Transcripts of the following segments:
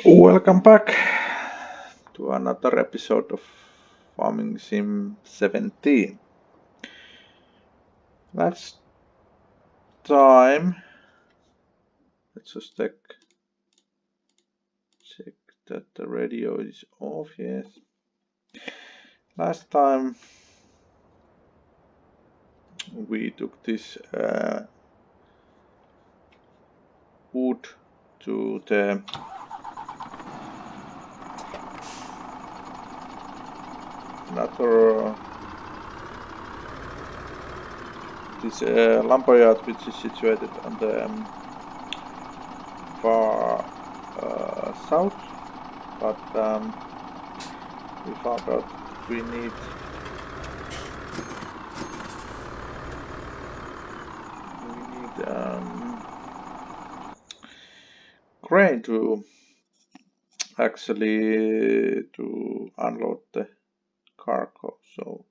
Welcome back to another episode of Farming Sim 17. Last time, let's just check that the radio is off. Yes. Last time we took this wood to the another this lumberyard, which is situated on the far south, but we found out we need crane to actually to unload the cargo. So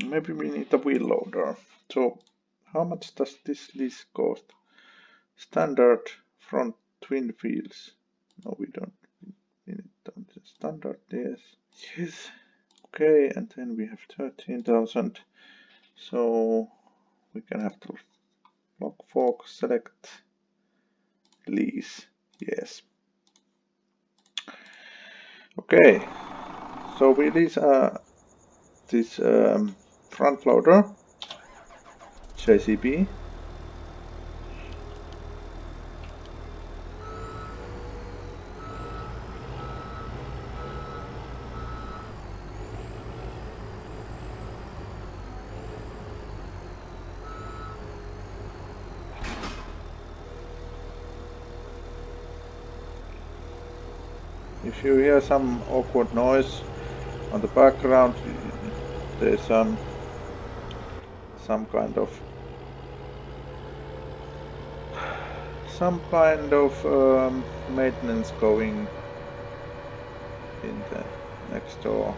maybe we need a wheel loader. So how much does this list cost? Standard front twin wheels. No, we don't. We need the standard. Yes. Yes. Okay, and then we have 13,000. So we can have to lock fork, select lease. Yes. Okay. So we lease this front loader JCB. If you hear some awkward noise on the background, there's some kind of maintenance going in the next door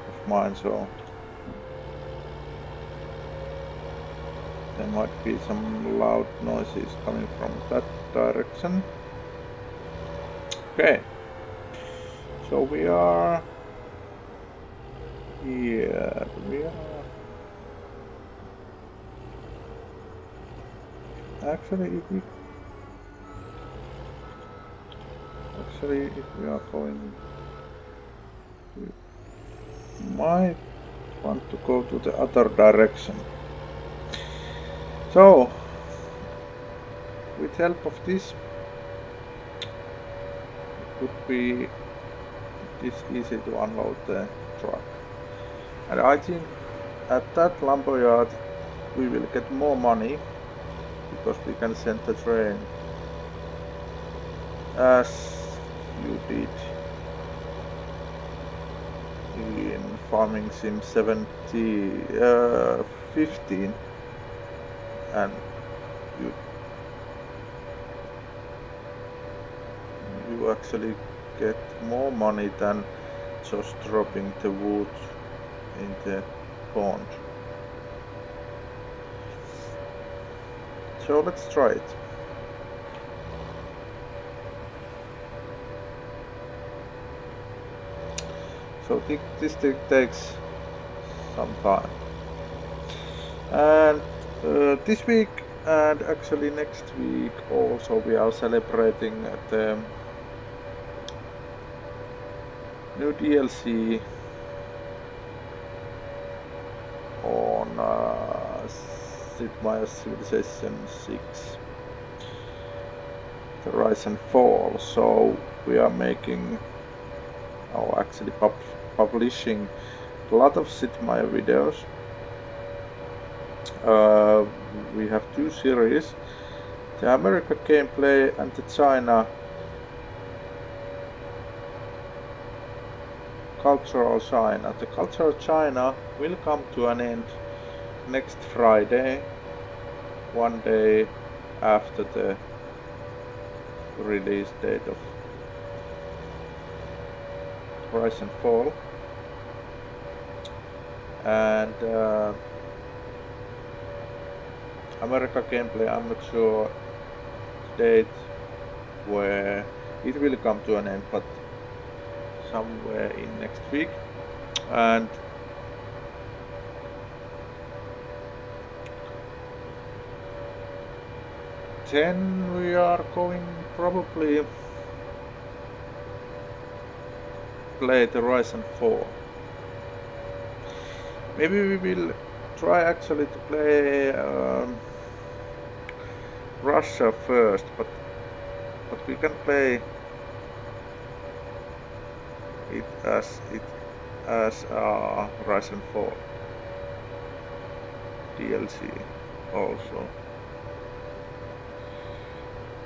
of mine, so there might be some loud noises coming from that direction. Okay, so we are here. Actually, if we are going, we might want to go to the other direction. So, with help of this, it would be this easy to unload the truck. And I think at that lumberyard we will get more money because we can send the train as you did in Farming Sim 15, and you actually get more money than just dropping the wood in the pond. So let's try it. So this takes some time, and this week and actually next week also we are celebrating the new DLC on Sid Meier's Civilization 6, the Rise and Fall. So we are making, or actually publishing a lot of Sid Meier videos. We have two series, the America gameplay and the China Cultural China. The Cultural China will come to an end next Friday, one day after the release date of Rise and Fall. and America gameplay, I'm not sure date where it will come to an end, but somewhere in next week. And then we are going probably play the Rise and Fall. Maybe we will try actually to play Russia first, but we can play it as Rise and Fall DLC also.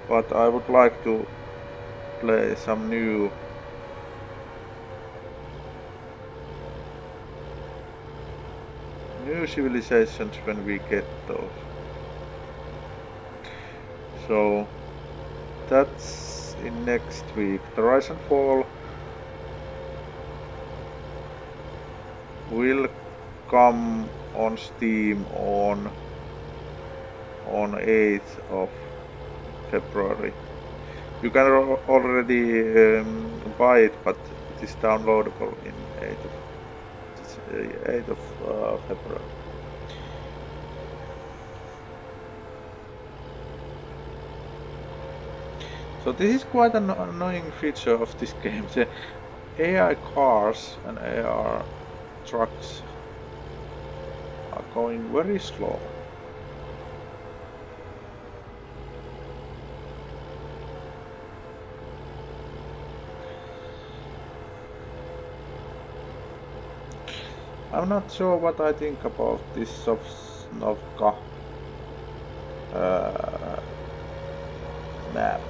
But I would like to play some new civilizations when we get those. So that's in next week. The Rise and Fall will come on Steam on 8th of February. You can already buy it, but it is downloadable in 8th of February. So this is quite an annoying feature of this game. The AI cars and AI trucks are going very slow. I'm not sure what I think about this Sosnovka map.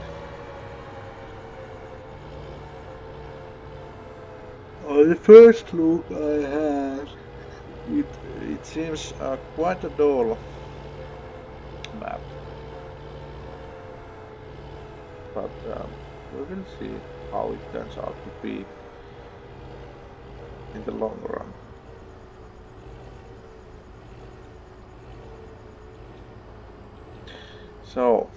The first look I had, it seems quite a dull map, but we will see how it turns out to be in the long run. So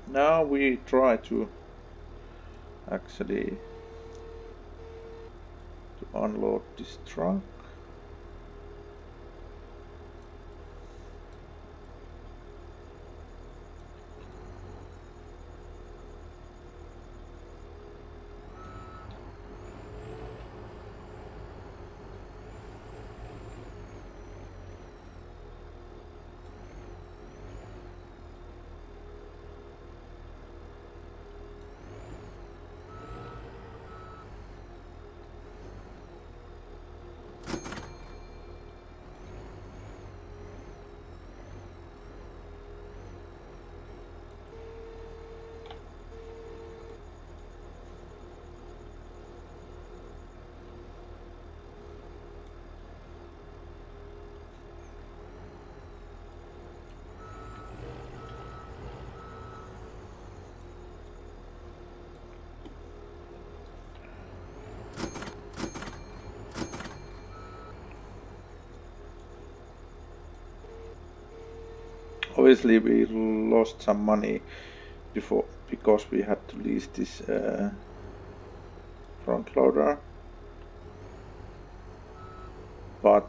now we try to actually unload this truck. Obviously we lost some money before because we had to lease this front loader, but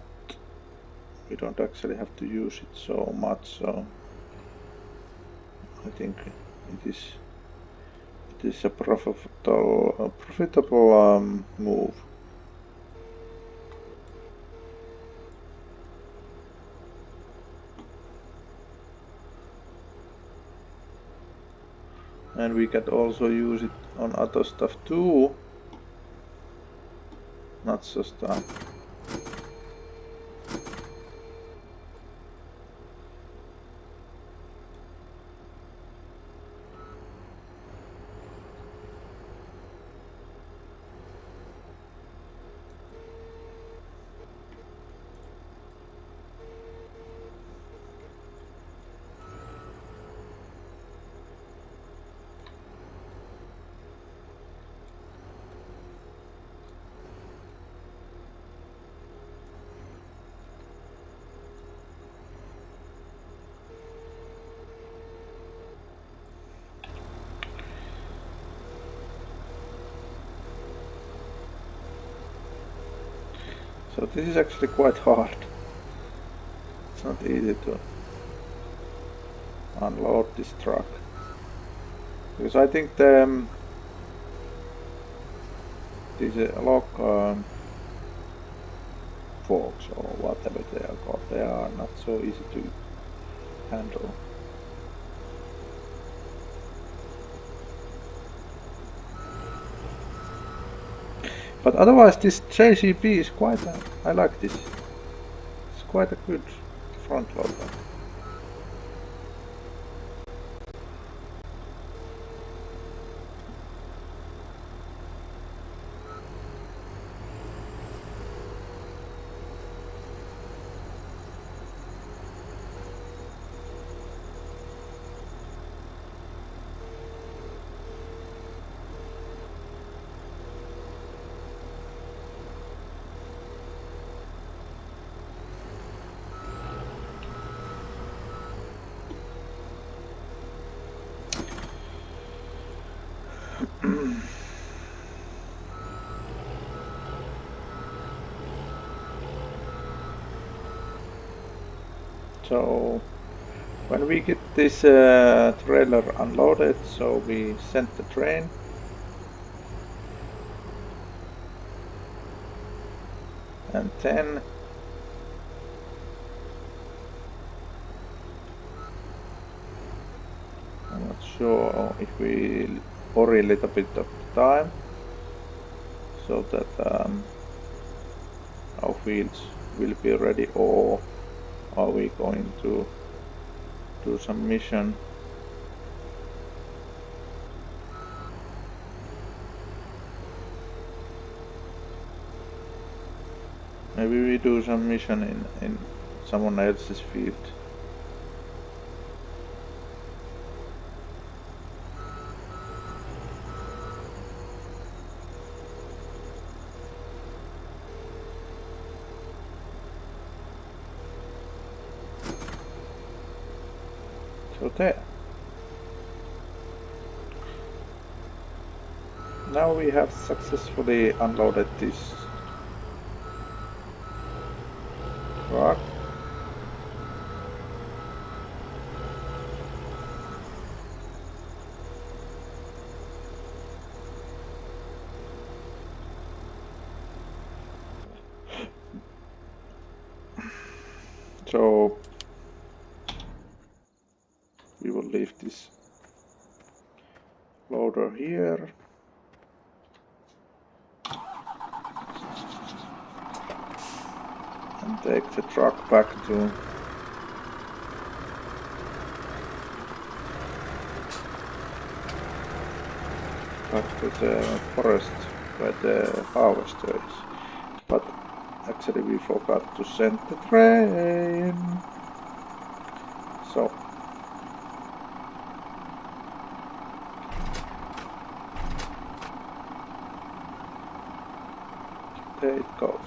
we don't actually have to use it so much, so I think it is a profitable move. And we can also use it on other stuff too, not just So this is actually quite hard. It's not easy to unload this truck. Because I think these log forks or whatever they are called, they are not so easy to handle. But otherwise this JCB is quite I like this. It's quite a good front loader. So when we get this trailer unloaded, so we send the train. And then I'm not sure if we hurry a little bit of time so that our fields will be ready, or are we going to do some mission? Maybe we do some mission in someone else's field. So there. Now we have successfully unloaded this truck. So we will leave this loader here. And take the truck back to the forest where the harvester is. But actually we forgot to send the train. So there it goes.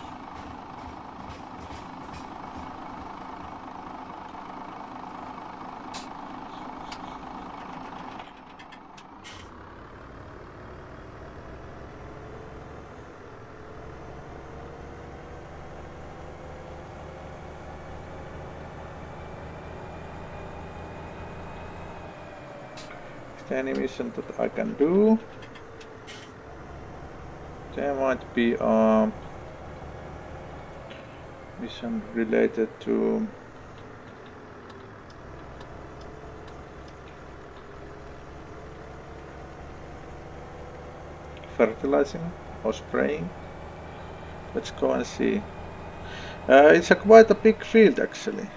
Is there any mission that I can do? There might be a mission related to fertilizing or spraying. Let's go and see. It's quite a big field actually.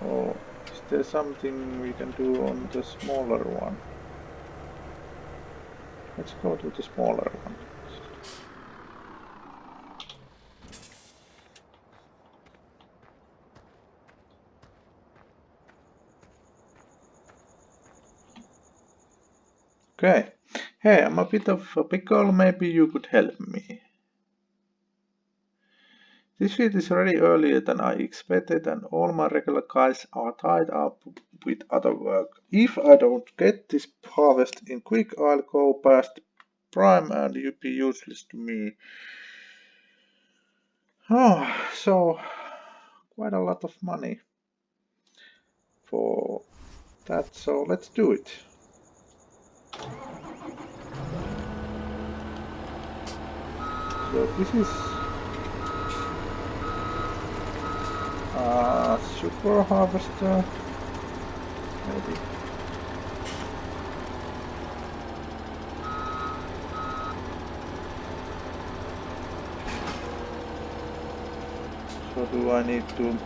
Or is there something we can do on the smaller one? Let's go to the smaller one. Okay. Hey, I'm a bit of a pickle, maybe you could help me. This field is ready earlier than I expected and all my regular guys are tied up with other work. If I don't get this harvest in quick, I'll go past prime and you'll be useless to me. Oh, so quite a lot of money for that, so let's do it. So this is a sugar harvester, maybe. So do I need to...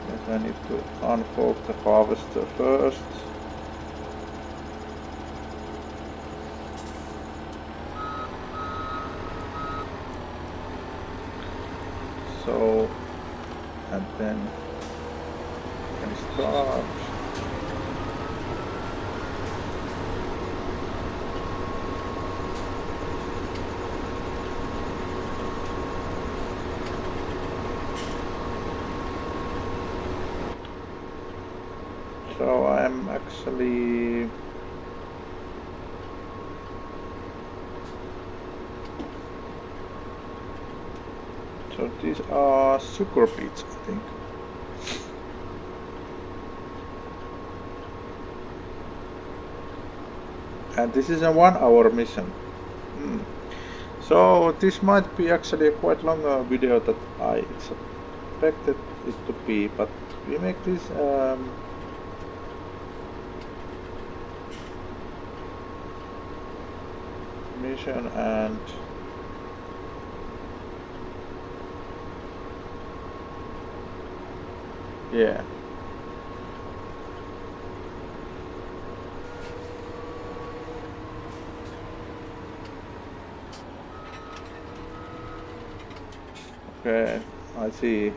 Yes, I need to unfold the harvester first. So, and then can start. So I'm actually so these are sugar beets, I think. And this is a 1 hour mission. So this might be actually a quite longer video that I expected it to be, but we make this mission and yeah. Okay, I see.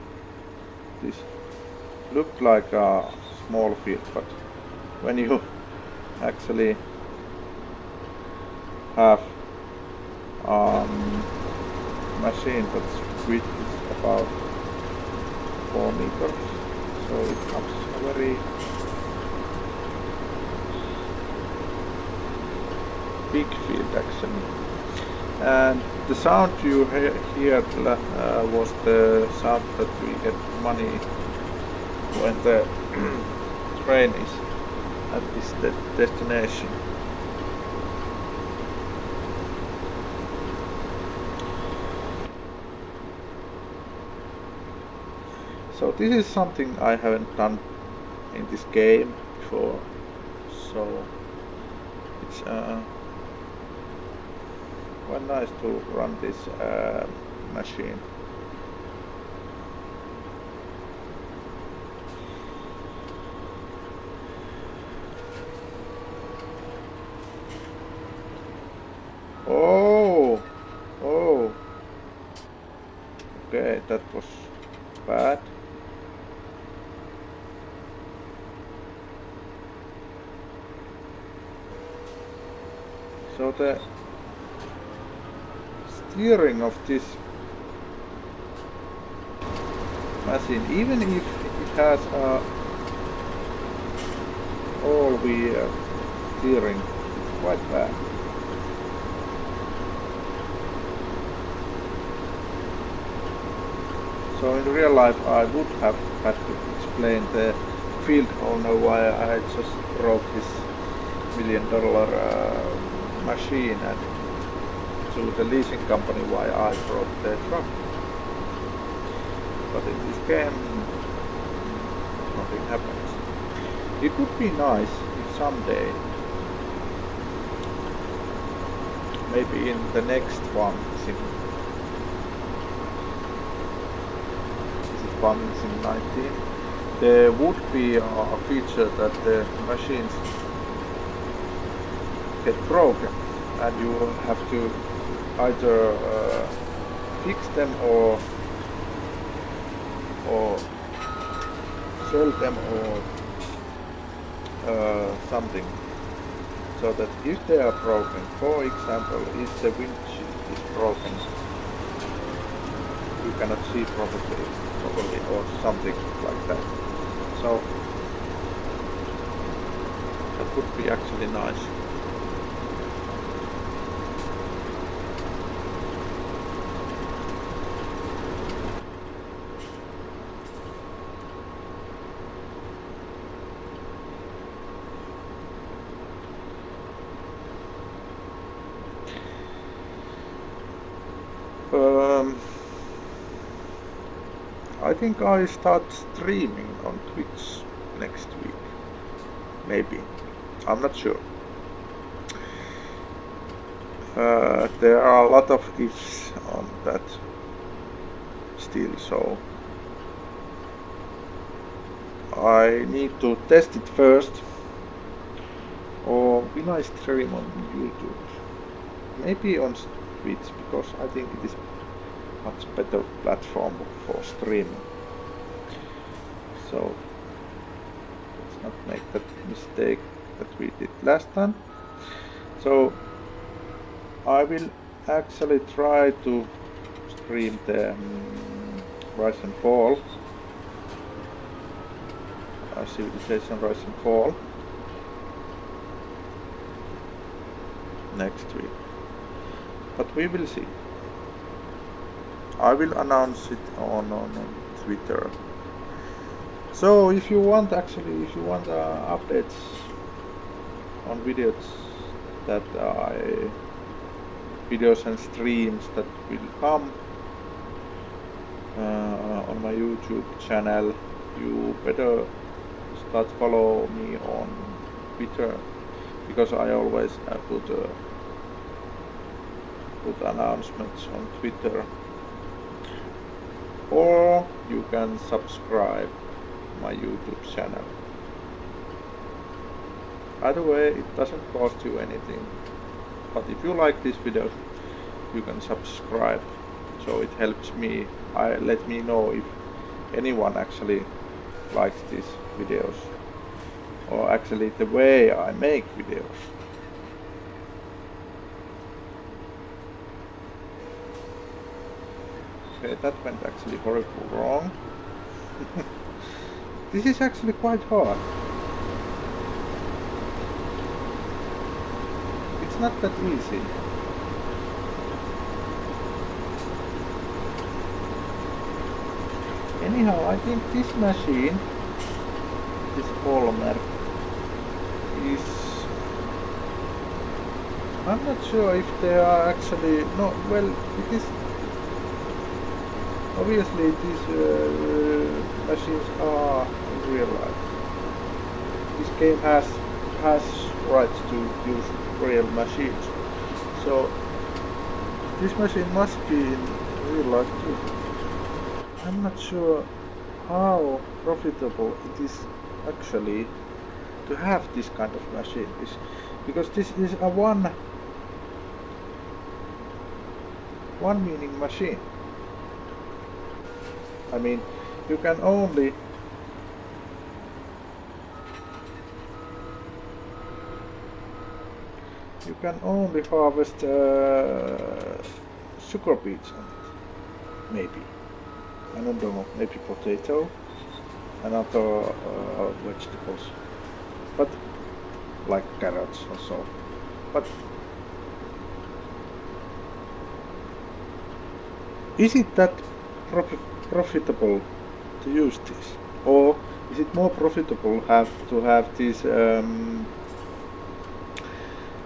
This looked like a small field, but when you actually have machine that's width is about 4 meters, so it comes a very big field actually. And the sound you heard was the sound that we get money when the train is at this destination. So this is something I haven't done in this game before, so it's quite nice to run this machine. Oh, oh, okay, that was bad. So the steering of this machine, even if it has all-wheel steering, it's quite bad. So in real life I would have had to explain the field owner why I just broke this $1 million machine, and to the leasing company why I broke the truck. But in this game nothing happens. It would be nice if someday, maybe in the next one, Sim 19, there would be a feature that the machines get broken and you have to either fix them or sell them or something, so that if they are broken, for example, if the windshield is broken, you cannot see properly or something like that. So that would be actually nice. I think I start streaming on Twitch next week. Maybe. I'm not sure. There are a lot of ifs on that still, so I need to test it first. Or will I stream on YouTube? Maybe on Twitch, because I think it is much better platform for streaming. So let's not make that mistake that we did last time. So I will actually try to stream the Rise and Fall, Civilization Rise and Fall next week. But we will see. I will announce it on Twitter. So if you want updates on videos videos and streams that will come on my YouTube channel, you better start follow me on Twitter, because I always put announcements on Twitter. Or you can subscribe my YouTube channel. Either way, it doesn't cost you anything. But if you like this video, you can subscribe. So it helps me. Let me know if anyone actually likes these videos, or actually the way I make videos. Okay, that went actually horribly wrong. This is actually quite hard. It's not that easy. Anyhow, I think this machine, this polymer, is... I'm not sure if they are actually... No, well, it is... Obviously, these machines are in real life. This game has rights to use real machines. So, this machine must be in real life too. I'm not sure how profitable it is actually to have this kind of machine, because this is a one meaning machine. I mean, you can only harvest sugar beets on it, maybe. I don't know, maybe potato and other vegetables, but like carrots or so. But is it that profitable to use this, or is it more profitable to have these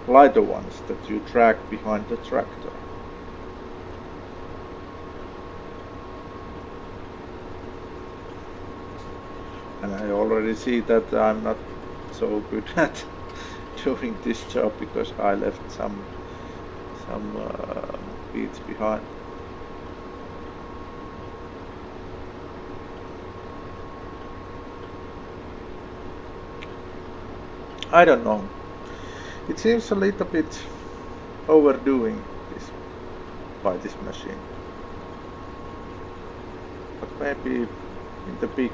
lighter ones that you drag behind the tractor? And I already see that I'm not so good at doing this job, because I left some beets behind. I don't know. It seems a little bit overdoing this by this machine. But maybe in the big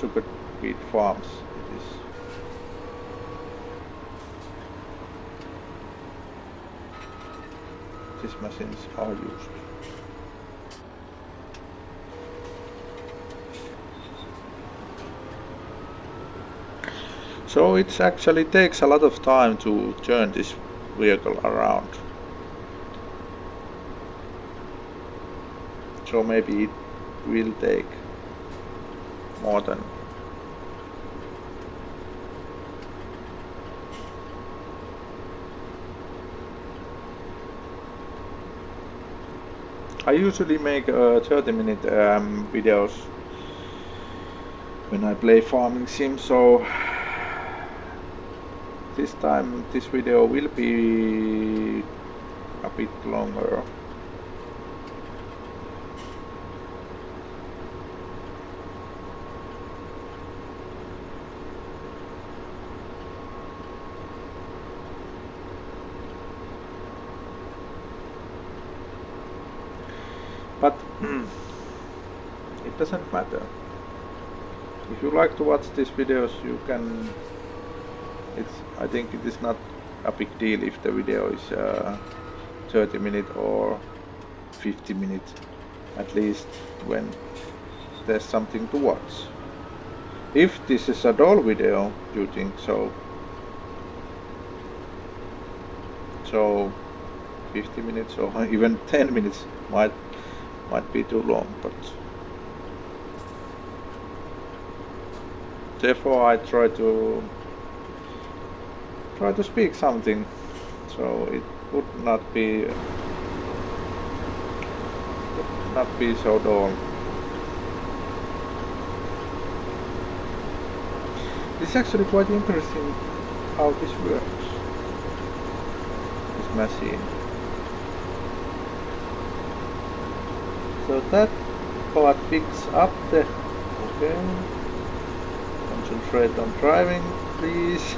sugar beet farms it is. These machines are used. So it actually takes a lot of time to turn this vehicle around. So maybe it will take more than I usually make 30-minute videos when I play farming sim, so this time this video will be a bit longer. But it doesn't matter. If you like to watch these videos, you can. I think it is not a big deal if the video is 30 minutes or 50 minutes, at least when there's something to watch. If this is a dull video, you think so? So 50 minutes or even 10 minutes might be too long, but therefore I try to speak something, so it would not be so dull. It's actually quite interesting how this works, this machine. So that part picks up the, okay, concentrate on driving please.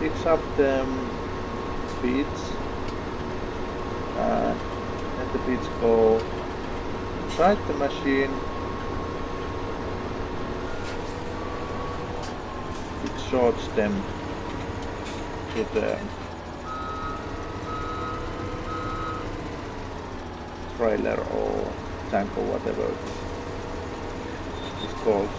Picks up the beets, and the beets go inside the machine. It sorts them to the trailer or tank or whatever it's called.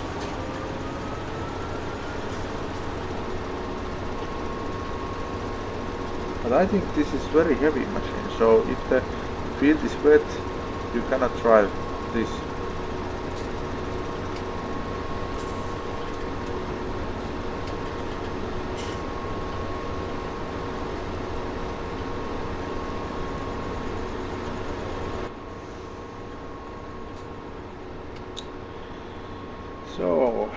But I think this is very heavy machine, so if the field is wet, you cannot drive this. So,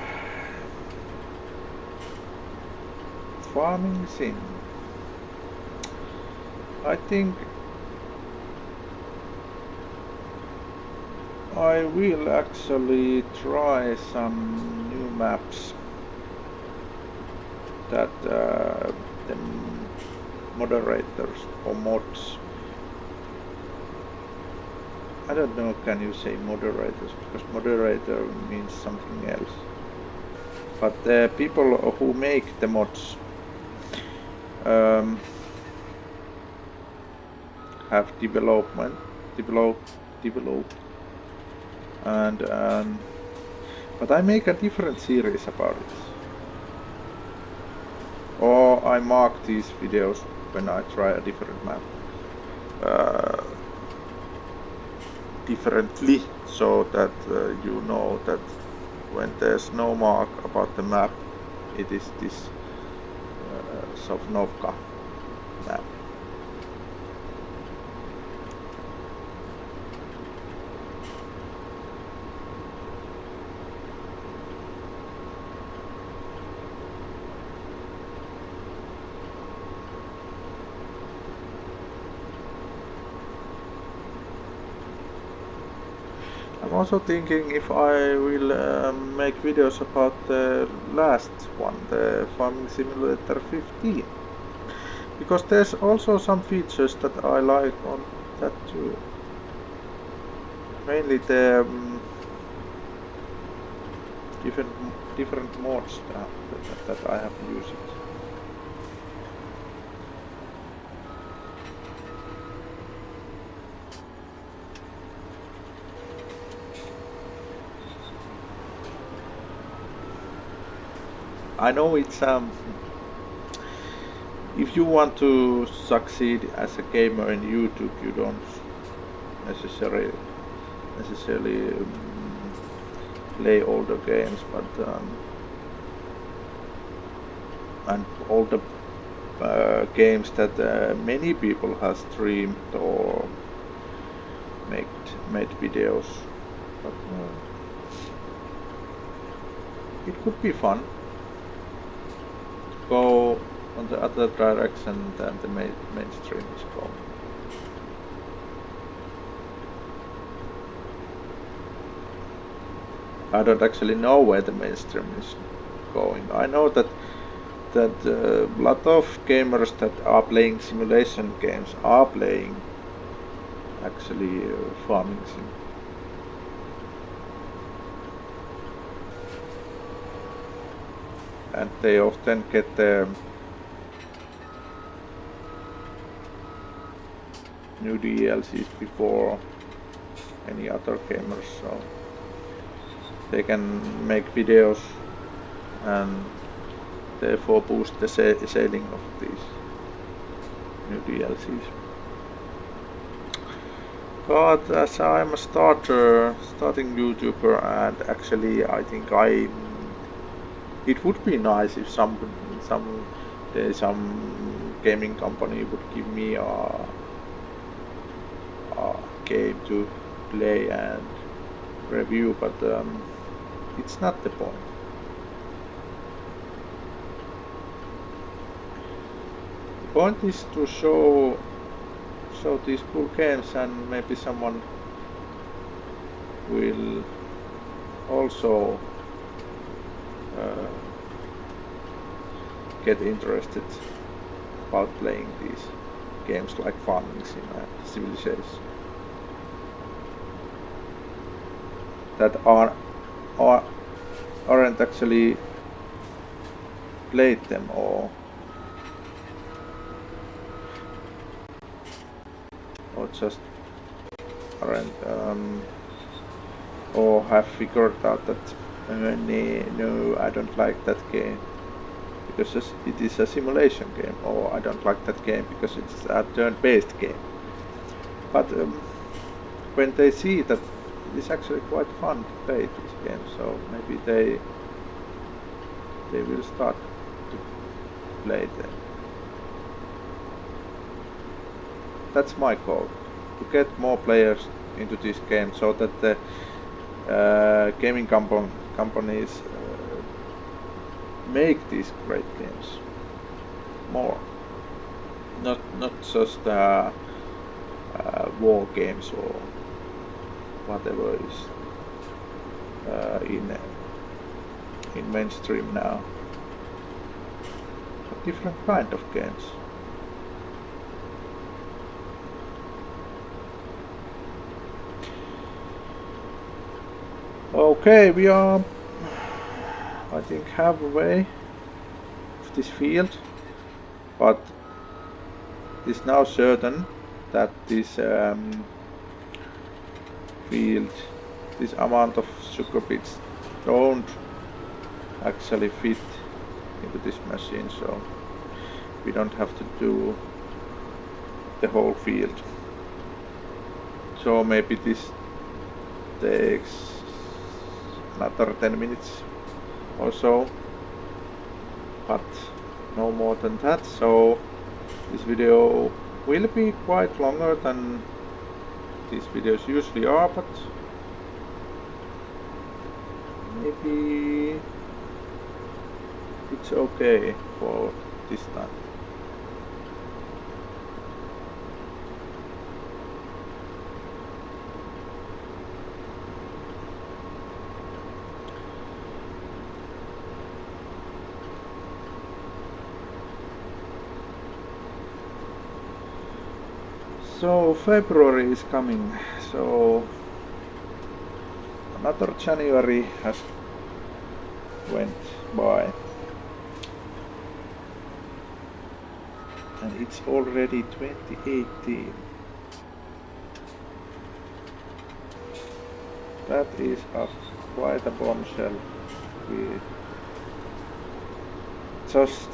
farming sim. I think I will actually try some new maps that the moderators or mods, I don't know, can you say moderators, because moderator means something else, but the people who make the mods have developed, and but I make a different series about it, or I mark these videos when I try a different map differently, so that you know that when there's no mark about the map, it is this Sovnovka map. I'm also thinking if I will make videos about the last one, the Farming Simulator 15, because there's also some features that I like on that too. Mainly the different mods that I have used. I know it's if you want to succeed as a gamer in YouTube, you don't necessarily play older games, but and all the games that many people have streamed or made videos. But it could be fun to go on the other direction than the mainstream is going. I don't actually know where the mainstream is going. I know that a lot of gamers that are playing simulation games are playing actually farming sim. And they often get the new DLCs before any other gamers, so they can make videos and therefore boost the selling of these new DLCs. But as I'm a starting YouTuber, and actually I think it would be nice if some gaming company would give me a game to play and review, but it's not the point. The point is to show these cool games, and maybe someone will also get interested about playing these games like Farming Sim and Civilization that aren't actually played them or just aren't or have figured out that no, I don't like that game because it is a simulation game, or I don't like that game because it's a turn-based game. But when they see that it's actually quite fun to play this game, so maybe they will start to play them. That's my goal, to get more players into this game so that the gaming companies make these great games more, not just war games or whatever is in mainstream now, but different kind of games. Okay, we are, I think, halfway of this field, but it is now certain that this field, this amount of sugar beets don't actually fit into this machine, so we don't have to do the whole field. So maybe this takes another 10 minutes or so, but no more than that, so this video will be quite longer than these videos usually are, but maybe it's okay for this time. So February is coming, so another January has went by, and it's already 2018. That is quite a bombshell. just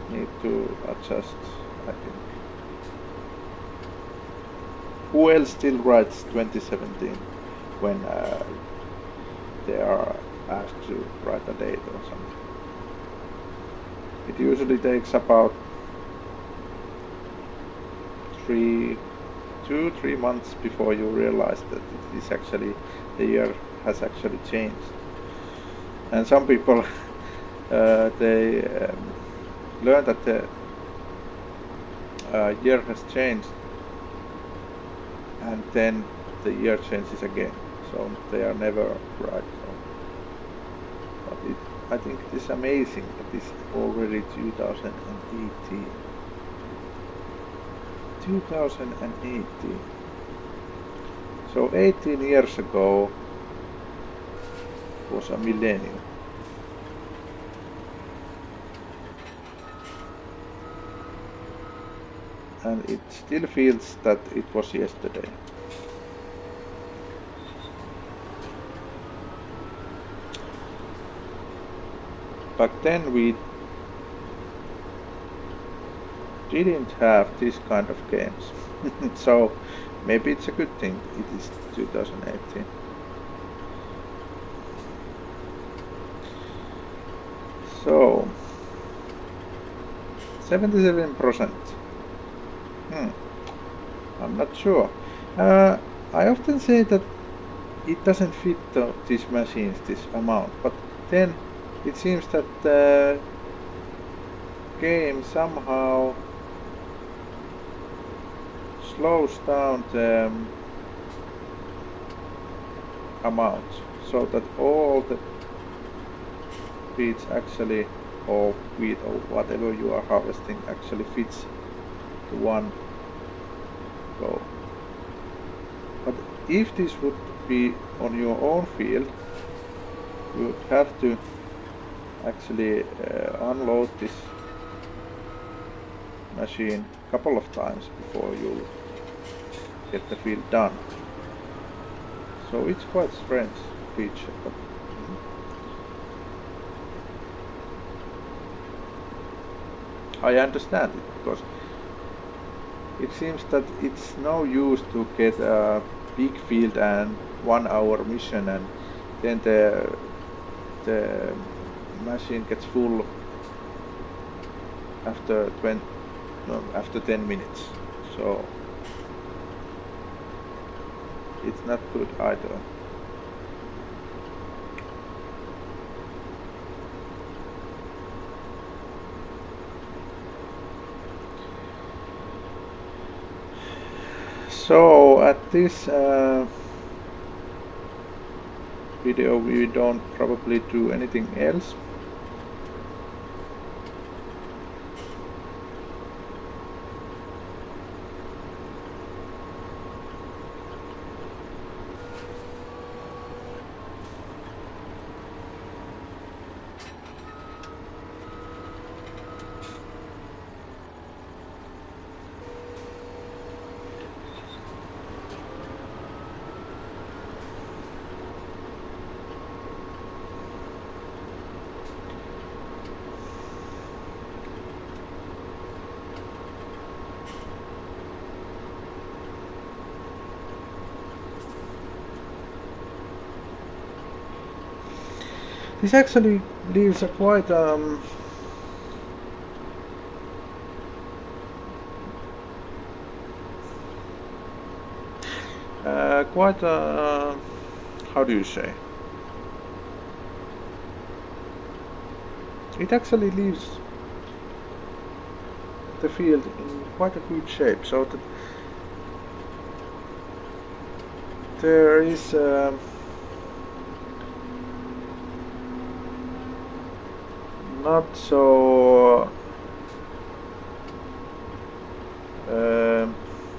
need to adjust, I think. Who else still writes 2017 when they are asked to write a date or something? It usually takes about 3 months before you realize that it is actually, the year has actually changed. And some people they learn that the year has changed, and then the year changes again, so they are never right. So, but I think it is amazing that it's already 2018. 2018. So 18 years ago was a millennium. And it still feels that it was yesterday. Back then we didn't have this kind of games. So maybe it's a good thing it is 2018. So 77%. I'm not sure. I often say that it doesn't fit these machines, this amount, but then it seems that the game somehow slows down the amount, so that all the beets actually, or wheat or whatever you are harvesting, actually fits to one go. But if this would be on your own field, you would have to actually unload this machine a couple of times before you get the field done. So it's quite strange feature, but I understand it, because it seems that it's no use to get a big field and 1 hour mission, and then the machine gets full after 10 minutes. So it's not good either. So at this video we don't probably do anything else. This actually leaves a quite how do you say? It actually leaves the field in quite a good shape, so that there is not so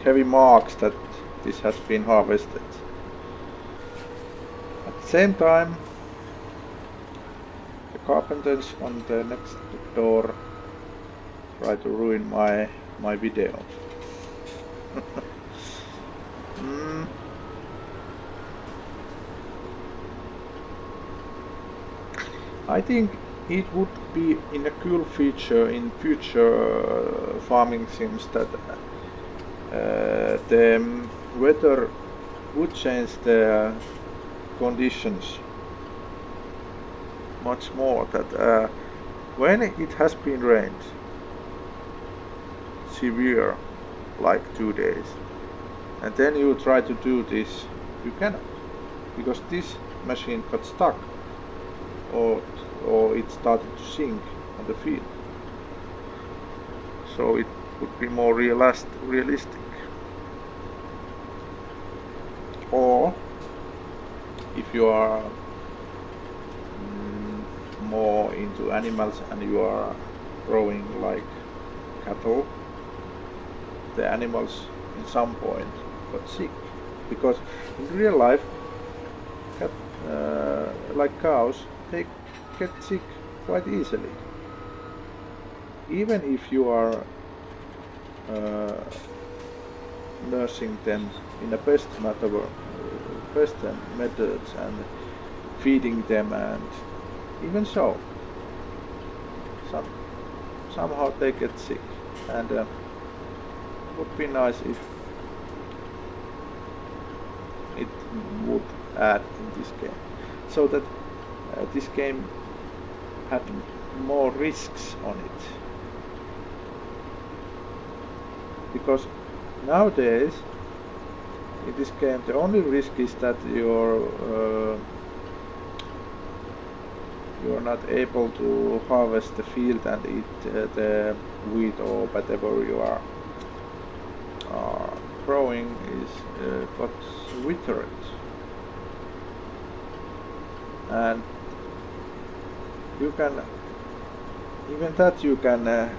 heavy marks that this has been harvested. At the same time, the carpenters on the next door try to ruin my video. I think it would be in a cool feature in future farming sims that the weather would change the conditions much more. That when it has been rained severe, like 2 days, and then you try to do this, you cannot, because this machine got stuck, or it started to sink on the field. So it would be more realistic. Or if you are more into animals and you are growing like cattle, the animals in some point got sick, because in real life like cows, they get sick quite easily, even if you are nursing them in the best methods and feeding them, and even so somehow they get sick. And it would be nice if it would add in this game, so that this game had more risks on it. Because nowadays in this game the only risk is that you're not able to harvest the field and eat the wheat or whatever you are growing is got withered. And you can, even that you can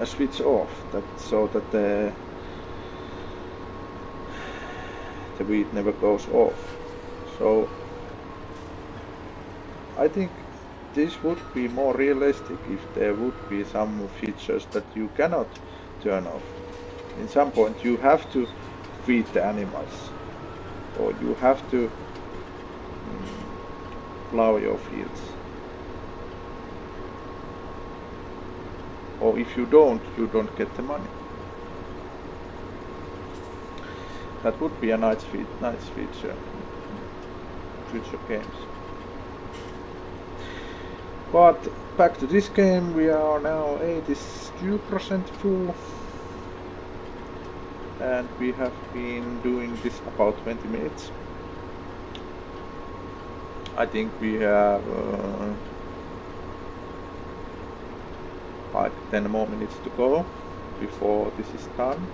switch off, that so that the wheat never goes off. So I think this would be more realistic if there would be some features that you cannot turn off. In some point you have to feed the animals, or you have to plow your fields. Or if you don't get the money. That would be a nice feature in future games. But back to this game, we are now 82% full, and we have been doing this about 20 minutes. I think we have like 10 more minutes to go before this is done,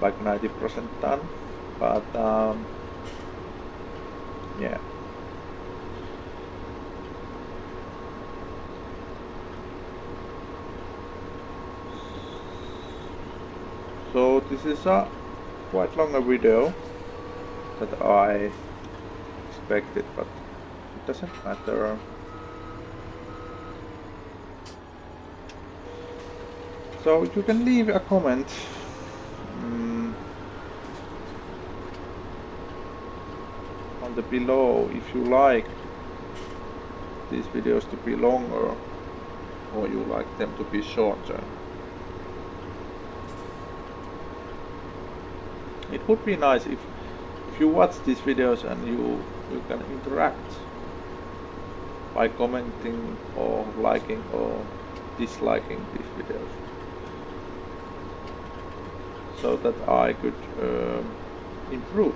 like 90% done, but yeah. So this is a quite longer video that I expected, but it doesn't matter. So you can leave a comment on the below if you like these videos to be longer, or you like them to be shorter. It would be nice if you watch these videos and you can interact by commenting or liking or disliking these videos, so that I could improve,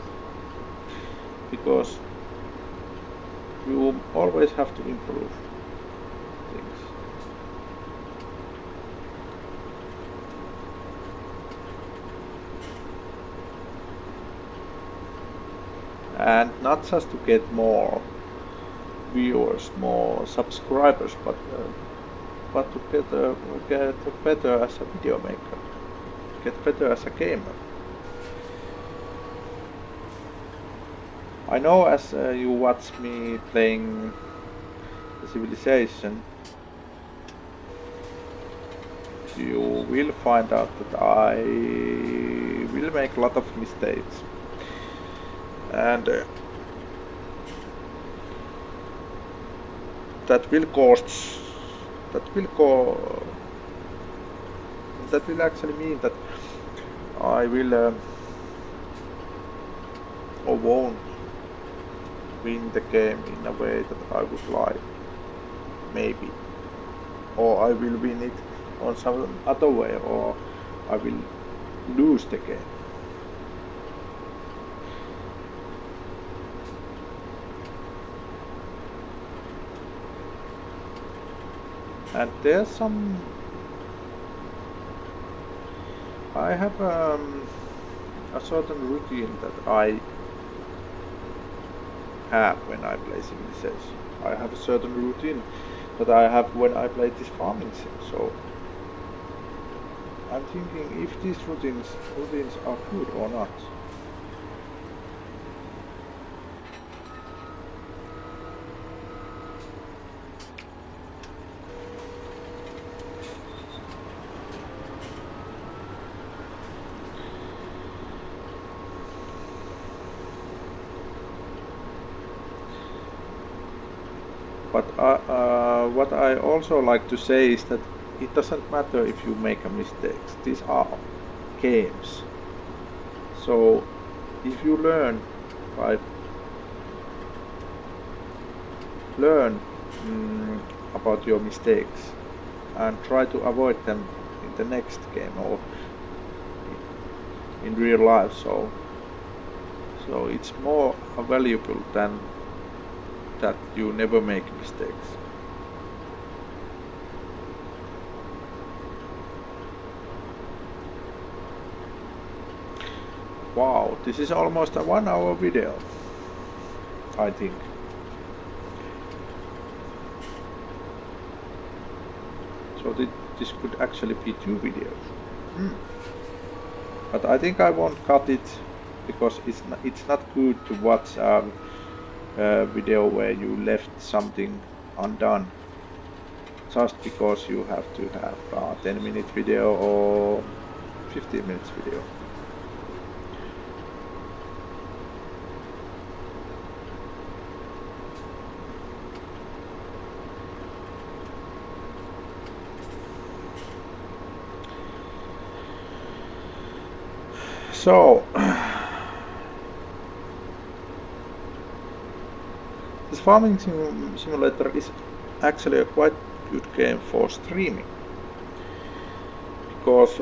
because you always have to improve things. And not just to get more viewers, more subscribers, but to get better as a video maker, get better as a gamer. I know as you watch me playing the Civilization, you will find out that I will make a lot of mistakes. And that will cost. That will co. That will actually mean that I will or won't win the game in a way that I would like, maybe, or I will win it on some other way, or I will lose the game. And there's some. I have a certain routine that I have when I play Civilization. I have a certain routine that I have when I play this farming sim. So I'm thinking if these routines are good or not. But what I also like to say is that it doesn't matter if you make a mistakes. These are games. So if you learn by learn about your mistakes and try to avoid them in the next game or in real life, so it's more valuable than that you never make mistakes. Wow, this is almost a 1 hour video, I think. So this could actually be 2 videos. But I think I won't cut it because it's not good to watch a video where you left something undone just because you have to have a 10-minute video or 15 minutes video. So this farming simulator is actually a quite good game for streaming, because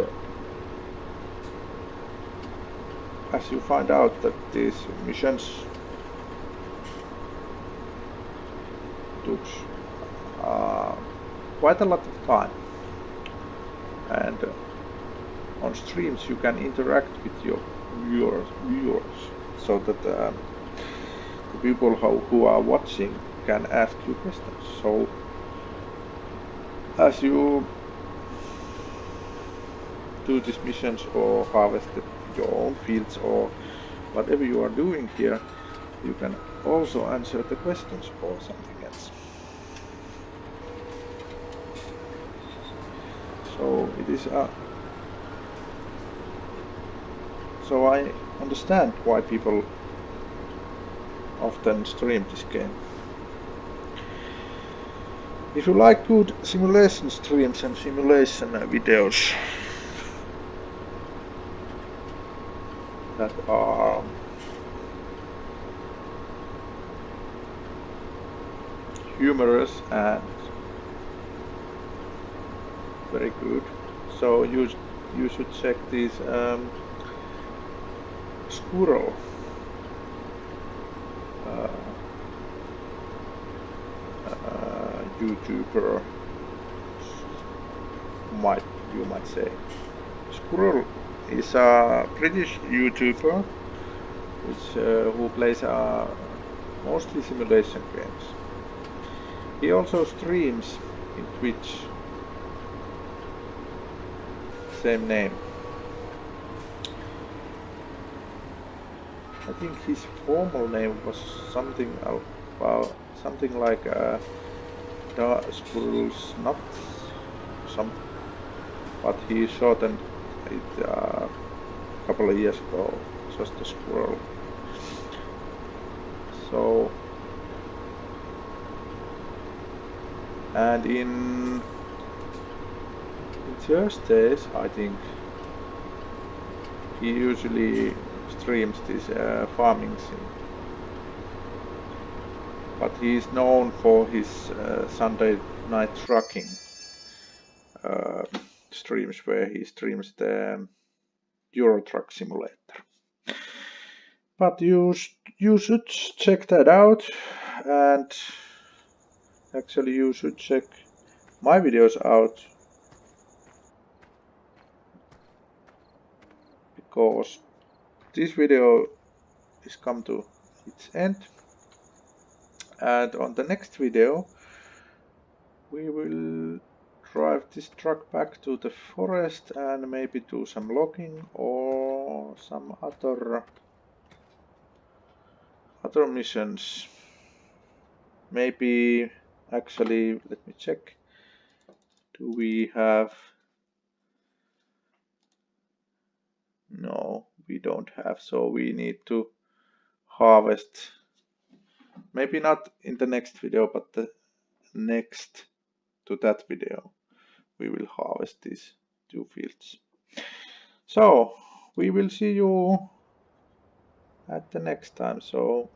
as you find out that these missions took quite a lot of time, and on streams you can interact with your viewers so that the people who are watching can ask you questions. So as you do these missions or harvest your own fields or whatever you are doing here, you can also answer the questions or something else. So it is so I understand why people often stream this game. If you like good simulation streams and simulation videos that are humorous and very good, so you should check these squirrel YouTuber, you might say. Squirrel is a British YouTuber who plays mostly simulation games. He also streams in Twitch, same name. I think his formal name was something like Squirrel's Nuts, something, but he shortened it a couple of years ago, just a squirrel. So And in Thursdays, I think he usually streams this farming sim. But he is known for his Sunday night trucking uh, streams, where he streams the Euro Truck Simulator. But you should check that out, and actually you should check my videos out, because this video is come to its end, and on the next video we will drive this truck back to the forest and maybe do some logging or some other missions. Maybe, actually, let me check. Do we have? No, we don't have. So we need to harvest. Maybe not in the next video, but the next to that video, we will harvest these 2 fields. So we will see you at the next time. So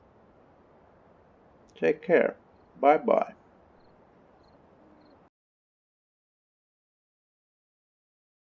take care. Bye bye.